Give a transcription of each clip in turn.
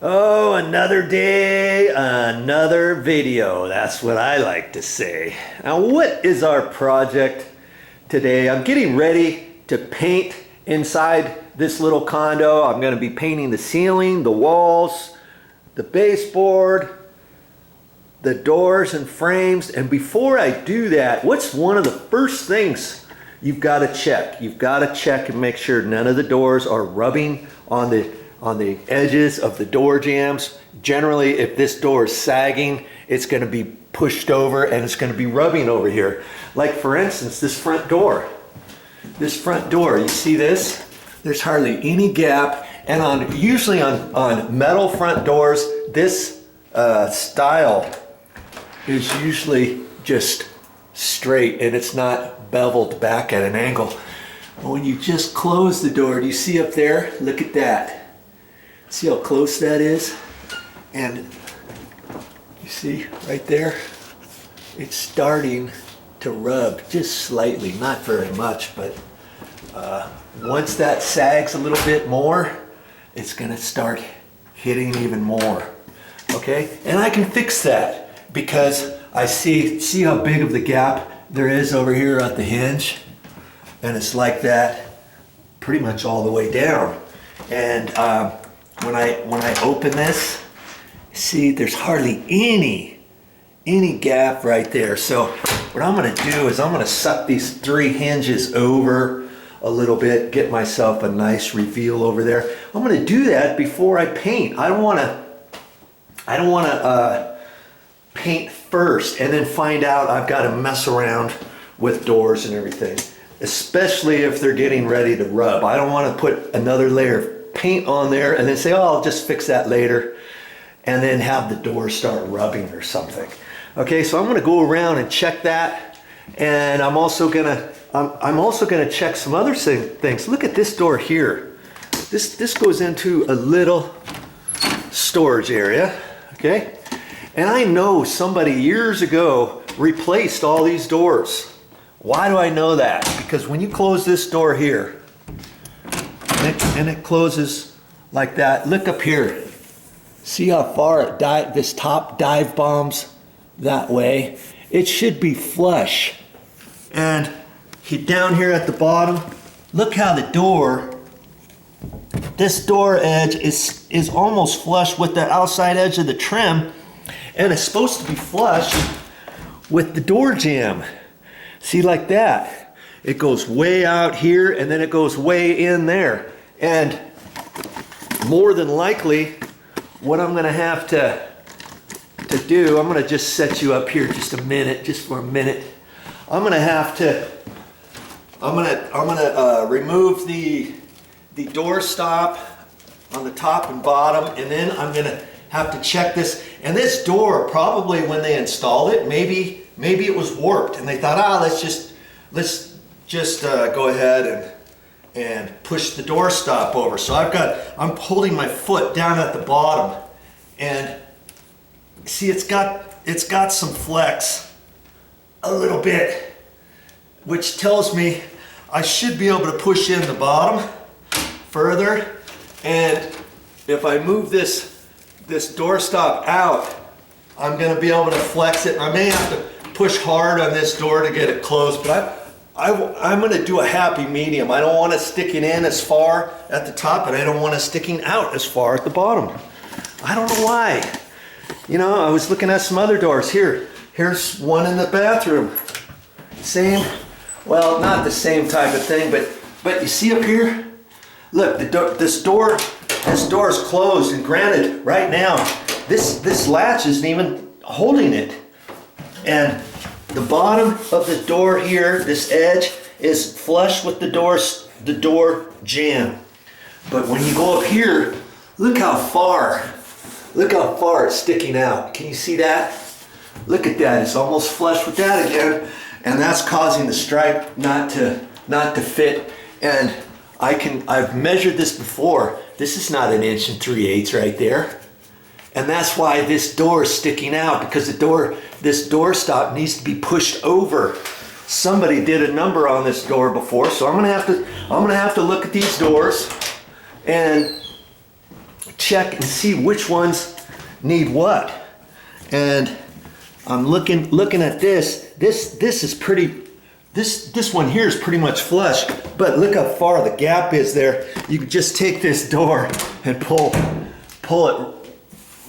Oh, another day, another video. That's what I like to say. Now, what is our project today? I'm getting ready to paint inside this little condo. I'm going to be painting the ceiling, the walls, the baseboard, the doors and frames. And before I do that, what's one of the first things you've got to check? You've got to check and make sure none of the doors are rubbing on the edges of the door jambs. Generally, if this door is sagging, it's going to be pushed over and it's going to be rubbing over here. Like for instance, this front door. This front door, you see this? There's hardly any gap. And usually on metal front doors, this style is usually just straight and it's not beveled back at an angle. When you just close the door, do you see up there? Look at that. See how close that is? And you see right there? It's starting to rub just slightly, not very much, but once that sags a little bit more, it's gonna start hitting even more, okay? And I can fix that because I see how big of the gap there is over here at the hinge, and it's like that pretty much all the way down. And when I open this, see there's hardly any gap right there. So what I'm going to do is I'm going to suck these three hinges over a little bit, get myself a nice reveal over there. I'm going to do that before I paint. I don't want to paint first and then find out I've got to mess around with doors and everything, especially if they're getting ready to rub. I don't want to put another layer of paint on there and then say, oh, I'll just fix that later, and then have the door start rubbing or something. Okay, so I'm going to go around and check that, and I'm also gonna check some other things. Look at this door here. This goes into a little storage area, okay? And I know somebody years ago replaced all these doors. Why do I know that? Because when you close this door here, and it closes like that. Look up here. See how far this top dive bombs that way? It should be flush. And down here at the bottom, look how the door, this door edge is almost flush with the outside edge of the trim, and it's supposed to be flush with the door jamb. See, like that. It goes way out here and then it goes way in there. And more than likely, what I'm gonna have to do, I'm gonna just set you up here just for a minute. I'm gonna remove the door stop on the top and bottom, and then I'm gonna have to check this. And this door, probably when they installed it, maybe it was warped and they thought, let's just go ahead and push the door stop over. So I'm holding my foot down at the bottom, and see it's got some flex a little bit, which tells me I should be able to push in the bottom further. And if I move this door stop out, I'm gonna be able to flex it. I may have to push hard on this door to get it closed, but I'm going to do a happy medium. I don't want it sticking in as far at the top, and I don't want it sticking out as far at the bottom. I don't know why. You know, I was looking at some other doors. Here's one in the bathroom. Same, well, not the same type of thing, but you see up here? Look, this door is closed, and granted, right now, this latch isn't even holding it. And the bottom of the door here, this edge, is flush with the door jamb. But when you go up here, look how far it's sticking out. Can you see that? Look at that, it's almost flush with that again. And that's causing the stripe not to fit. And I've measured this before. This is not 1 3/8 right there. And that's why this door is sticking out, because this door stop needs to be pushed over. Somebody did a number on this door before, so I'm gonna have to look at these doors and check and see which ones need what. And I'm looking at this. This is pretty. This one here is pretty much flush, but look how far the gap is there. You can just take this door and pull it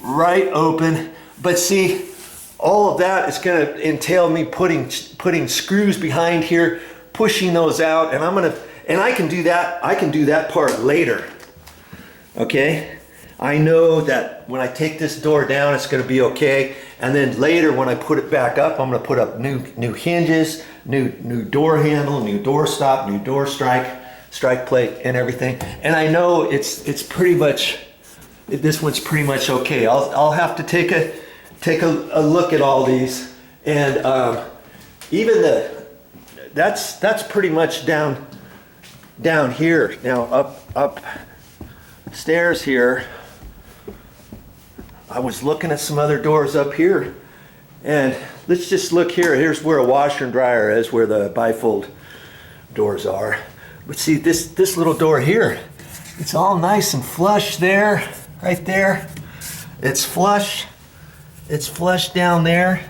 right open. But see, all of that is going to entail me putting screws behind here, pushing those out, and I can do that. I can do that part later. Okay, I know that when I take this door down, it's going to be okay. And then later, when I put it back up, I'm going to put up new hinges, new door handle, new door stop, new door strike plate, and everything. And I know it's pretty much, this one's pretty much okay. I'll have to take a look at all these, and even that's pretty much down here. Now up stairs here, I was looking at some other doors up here, and let's just look here. Here's where a washer and dryer is, where the bifold doors are. But see, this little door here, it's all nice and flush there, right there. It's flush. It's flush down there.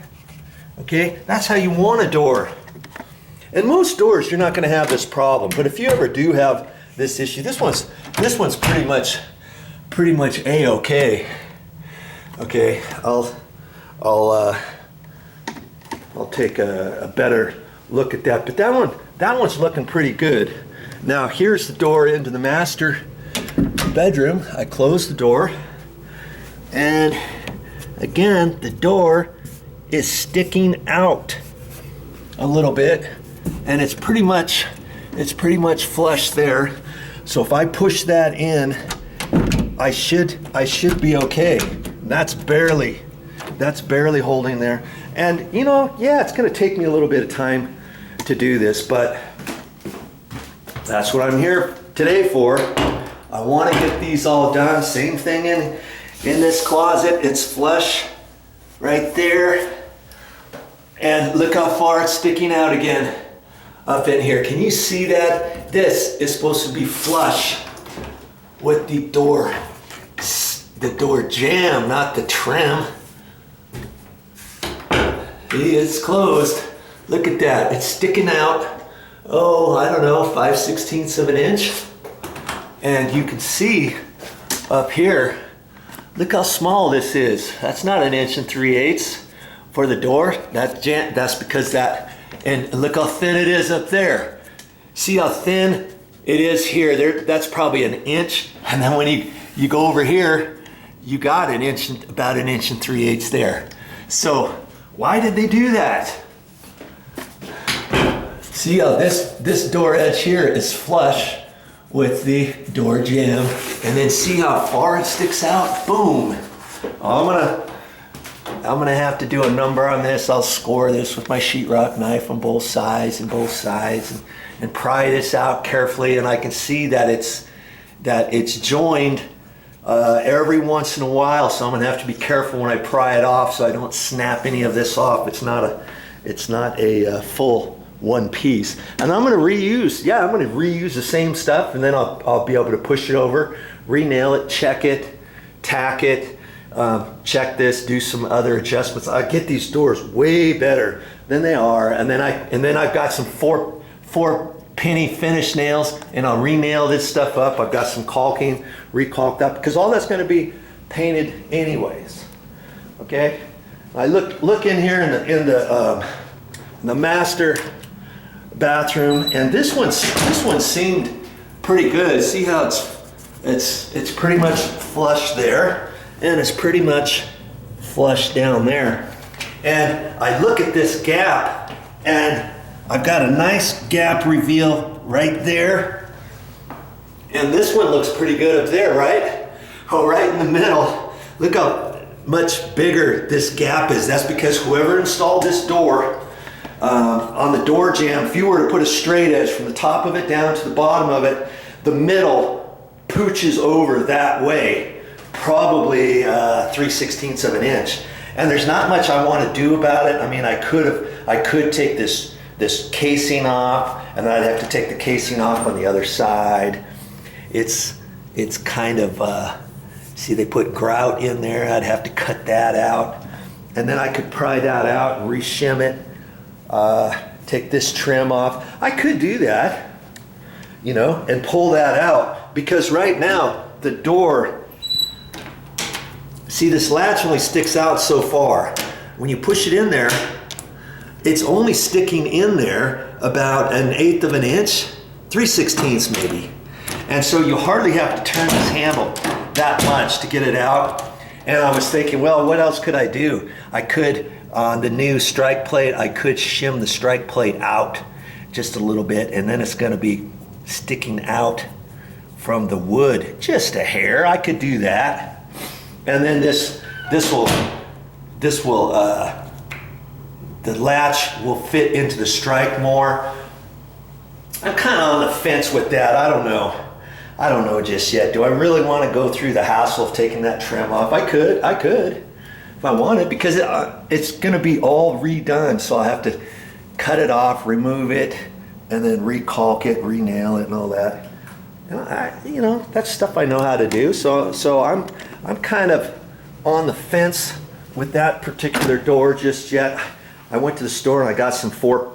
Okay, that's how you want a door. And most doors, you're not going to have this problem. But if you ever do have this issue, this one's pretty much a-okay. Okay, I'll take a better look at that. But that one's looking pretty good. Now here's the door into the master bedroom. I close the door, and again, the door is sticking out a little bit, and it's pretty much flush there. So if I push that in, I should be okay. That's barely holding there. And you know, yeah, it's gonna take me a little bit of time to do this, but that's what I'm here today for. I want to get these all done. Same thing in this closet. It's flush right there. And look how far it's sticking out again up in here. Can you see that? This is supposed to be flush with the door jamb, not the trim. It's closed. Look at that. It's sticking out, oh, I don't know, 5/16 of an inch. And you can see up here, look how small this is. That's not 1 3/8 inches for the door. That's because that, and look how thin it is up there. See how thin it is here? There, that's probably 1 inch. And then when you go over here, you got about 1 3/8 inches there. So why did they do that? See how this door edge here is flush with the door jamb, and then see how far it sticks out. Boom! I'm gonna have to do a number on this. I'll score this with my sheetrock knife on both sides and pry this out carefully, and I can see that it's joined every once in a while. So I'm gonna have to be careful when I pry it off, so I don't snap any of this off. It's not a full one piece. And I'm gonna reuse the same stuff, and then I'll be able to push it over, re-nail it, check it, tack it, check this, do some other adjustments. I get these doors way better than they are, and then I've got some four penny finish nails, and I'll re-nail this stuff up. I've got some caulking, re-caulked up, because all that's going to be painted anyways. Okay, I look in here in the master bathroom, and this one seemed pretty good. See how it's pretty much flush there, and it's pretty much flush down there. And I look at this gap, and I've got a nice gap reveal right there. And this one looks pretty good up there, right? Oh, right in the middle. Look how much bigger this gap is. That's because whoever installed this door on the door jamb, if you were to put a straight edge from the top of it down to the bottom of it, the middle pooches over that way, probably 3/16 of an inch. And there's not much I want to do about it. I mean, I could take this casing off, and then I'd have to take the casing off on the other side. It's kind of See, they put grout in there. I'd have to cut that out. And then I could pry that out and re-shim it. Take this trim off. I could do that, you know, and pull that out, because right now the door, see, this latch only sticks out so far. When you push it in there, it's only sticking in there about 1/8 of an inch, 3/16 maybe. And so you hardly have to turn this handle that much to get it out. And I was thinking, well, what else could I do? I could, on the new strike plate, I could shim the strike plate out just a little bit, and then it's gonna be sticking out from the wood just a hair. I could do that. And then this will, the latch will fit into the strike more. I'm kind of on the fence with that. I don't know just yet. Do I really want to go through the hassle of taking that trim off? I could if I wanted, because it's going to be all redone. So I have to cut it off, remove it, and then re-caulk it, re-nail it, and all that. And you know, that's stuff I know how to do. So I'm kind of on the fence with that particular door just yet. I went to the store and I got some four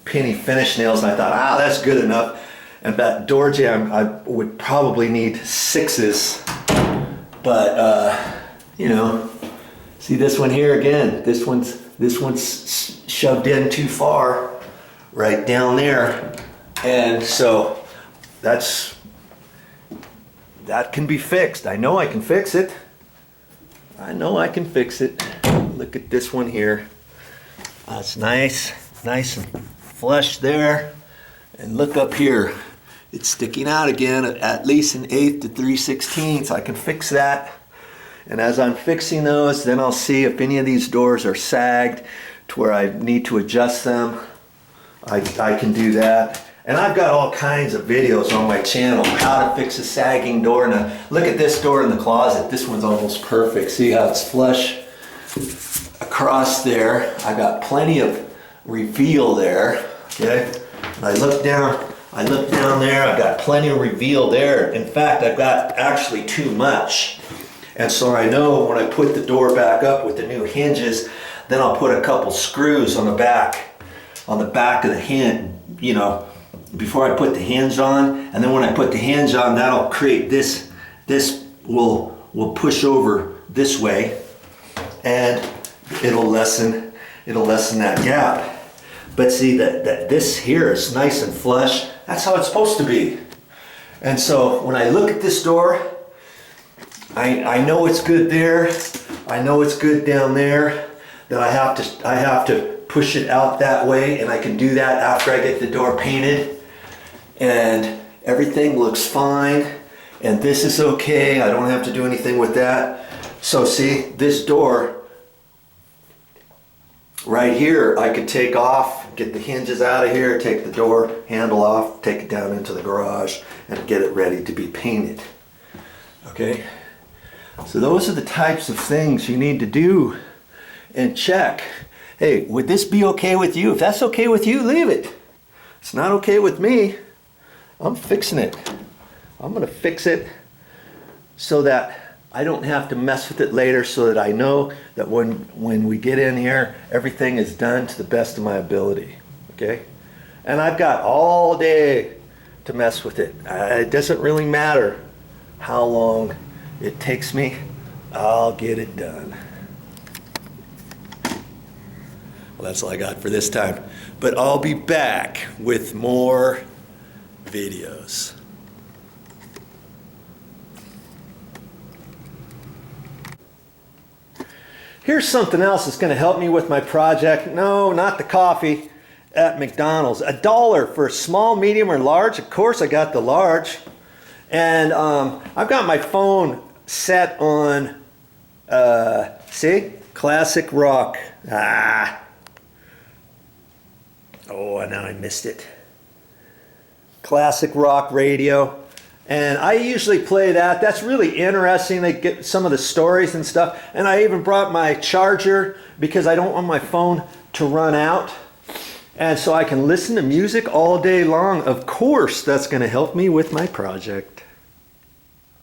penny finish nails, and I thought, that's good enough. And that door jamb, I would probably need 6s, but you know, see this one here again. This one's shoved in too far, right down there, and so that can be fixed. I know I can fix it. Look at this one here. It's nice and flush there, and look up here. It's sticking out again at least 1/8 to 3/16. I can fix that. And as I'm fixing those, then I'll see if any of these doors are sagged to where I need to adjust them. I can do that. And I've got all kinds of videos on my channel, how to fix a sagging door. Now, look at this door in the closet. This one's almost perfect. See how it's flush across there. I got plenty of reveal there, okay? I look down there, I've got plenty of reveal there. In fact, I've got actually too much. And so I know when I put the door back up with the new hinges, then I'll put a couple screws on the back of the hinge, you know, before I put the hinge on. And then when I put the hinge on, that'll create this will push over this way, and it'll lessen that gap. But see that this here is nice and flush. That's how it's supposed to be. And so when I look at this door, I know it's good there. I know it's good down there. That I have to push it out that way, and I can do that after I get the door painted. And everything looks fine. And this is okay. I don't have to do anything with that. So see, this door right here, I could take off, get the hinges out of here, take the door handle off, take it down into the garage, and get it ready to be painted. Okay? So those are the types of things you need to do and check. Hey, would this be okay with you? If that's okay with you, leave it. It's not okay with me. I'm fixing it. I'm gonna fix it so that I don't have to mess with it later, so that I know that when we get in here, everything is done to the best of my ability, okay? And I've got all day to mess with it. It doesn't really matter how long it takes me. I'll get it done. Well, that's all I got for this time. But I'll be back with more videos. Here's something else that's going to help me with my project. No, not the coffee at McDonald's. $1 for a small, medium, or large. Of course, I got the large. And I've got my phone set on, see? Classic rock. Oh, now I missed it. Classic rock radio. And I usually play that. That's really interesting. They get some of the stories and stuff. And I even brought my charger because I don't want my phone to run out. And so I can listen to music all day long. Of course, that's going to help me with my project.